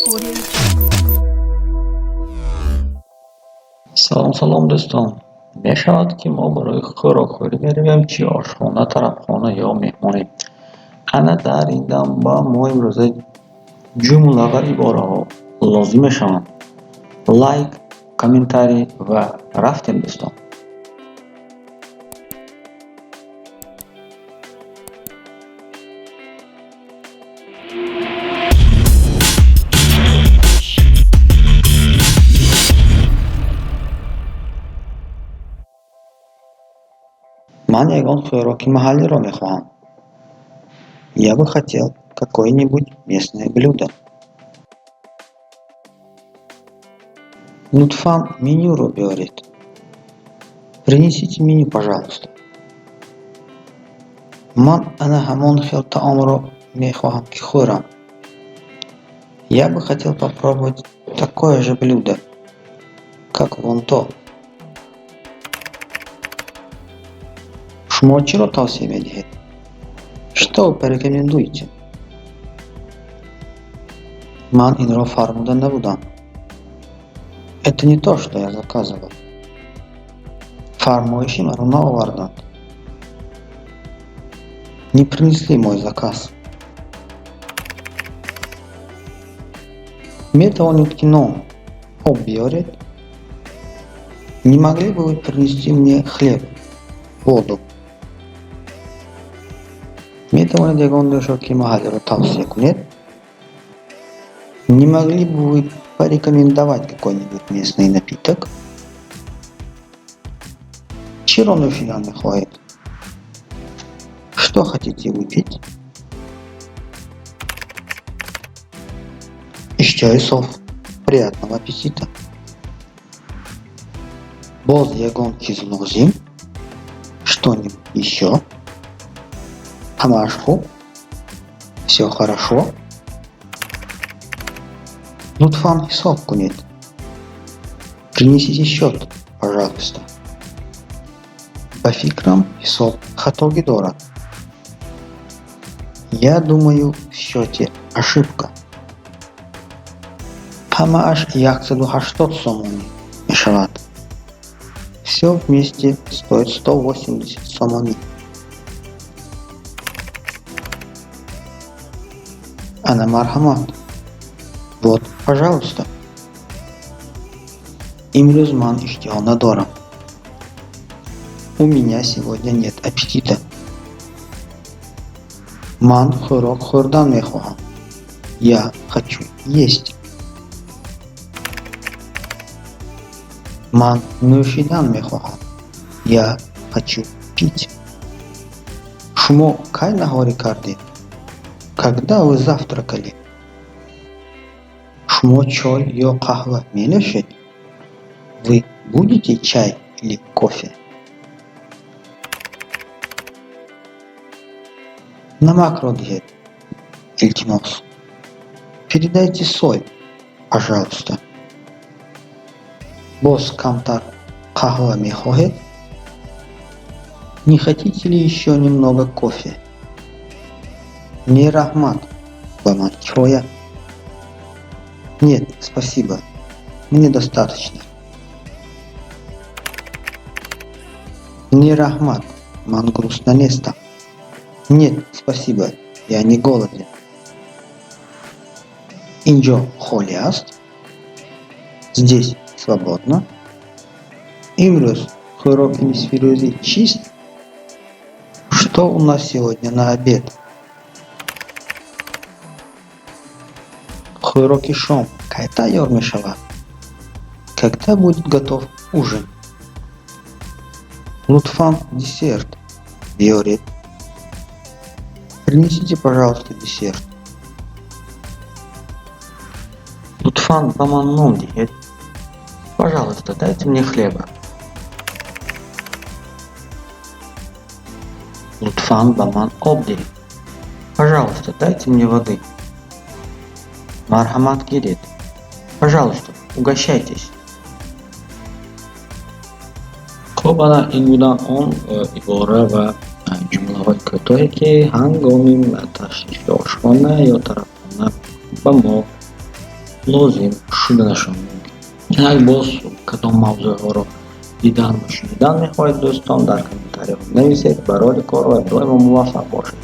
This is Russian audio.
Audio سلام دوستان، می شود که ما برای خوراک‌خوری برویم چی آشخانه، طربخانه یا مهمانی. انا در این دم با ما امروزه جمله و عباره ها لازم شوند. لایک، کامنتاری و رفتیم دوستان. من ягон خوراки محلی را میخواهم. Я бы хотел какое-нибудь местное блюдо. لطفاً меню رو بیارید. Принесите меню, пожалуйста. من أنا همون خيل طعام رو میخواهم که خورم. Я бы хотел попробовать такое же блюдо, как вон то. شما چی را توصیه میدهید؟ Что вы порекомендуете? من این را فرموده نبودم. Это не то, что я заказывал. Фармоиши مرا نآوردند. Не принесли мой заказ. میتوانید که نان آب بیارید؟ Не могли бы вы принести мне хлеб, воду? میتوانید یگان دوشاکی محلی را توصیه کنید؟ Не могли бы вы порекомендовать какой-нибудь местный напиток? چی را نوشیدن میخواهید؟ Что хотите выпить? Из часов. Приятного аппетита. Боз ягон чизлозим. Что-нибудь еще? Амашху. Все хорошо. Лутфан хисоб кунит. Принесите счет, пожалуйста. По фикрам хисоб хатоги дора. Я думаю, в счете ошибка. Хамаш якцеду хаштот сомони мешават. Все вместе стоит 180 сомони. Ана мархамат. Вот, пожалуйста. Имрюз ман иштиона дора. У меня сегодня нет аппетита. Ман хурок хурдан мехоха. Я хочу есть. Ман нушидан мехоха. Я хочу пить. Шумо кай нахори карди? Когда вы завтракали? Шумо чой ё кахва менешет? Вы будете чай или кофе? Намак родгет. Ильтимос. Передайте соль, пожалуйста. Босс камтар кахва мехохет? Не хотите ли еще немного кофе? Не рахмат, баман чоя. Нет, спасибо. Мне достаточно. Не рахмат, ман грустно место. Нет, спасибо, я не голоден. Инджо холиаст. Здесь свободно. Имрюс хурокини сфирузи чист. Что у нас сегодня на обед? Хуроки шом, кайта йормешава. Когда будет готов ужин? Лутфан десерт. Биорит. Принесите, пожалуйста, десерт. Лутфан баманном диет. Пожалуйста, дайте мне хлеба. Лутфан баман обди. Пожалуйста, дайте мне воды. Мархамат кирит. Пожалуйста, угощайтесь. خب الان این بودن اون عباره و جمله های کوتاهی که هنگام تشریف آشخانه یا طرفخانه به ما лозим шуданашон мумкин. Як боз кадом мавзӯъҳоро дидан ва шунидан мехоҳед дӯстон, дар комментариҳо нависед. Барори кор ва доимо муваффақ бошед.